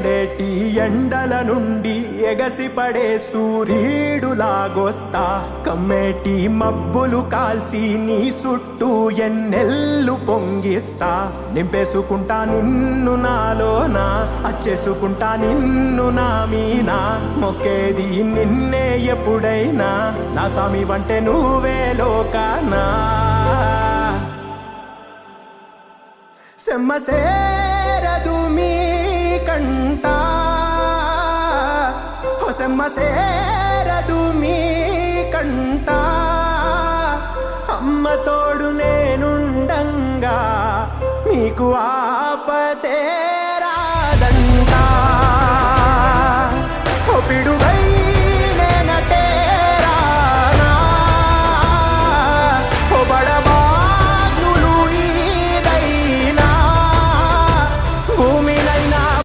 మండేటి ఎండల నుండి ఎగసిపడే సూర్యుడులాగొస్తా కమ్మేటి మబ్బులు కాల్చి నీ చుట్టూ ఎన్నెల్లు పొంగిస్తా నింపేసుకుంటా నిన్ను నాలోనా అచ్చేసుకుంటా నిన్ను నా మీనా మొక్కేది నిన్నే ఎప్పుడైనా నా స్వామి వంటే నువ్వే లోకానా సెమ్మసేరదు మీ కంట సెమ్మసేరదు మీ కంట అమ్మ తోడు నేనుండంగా మీకు ఆపతే రాదంట పిడు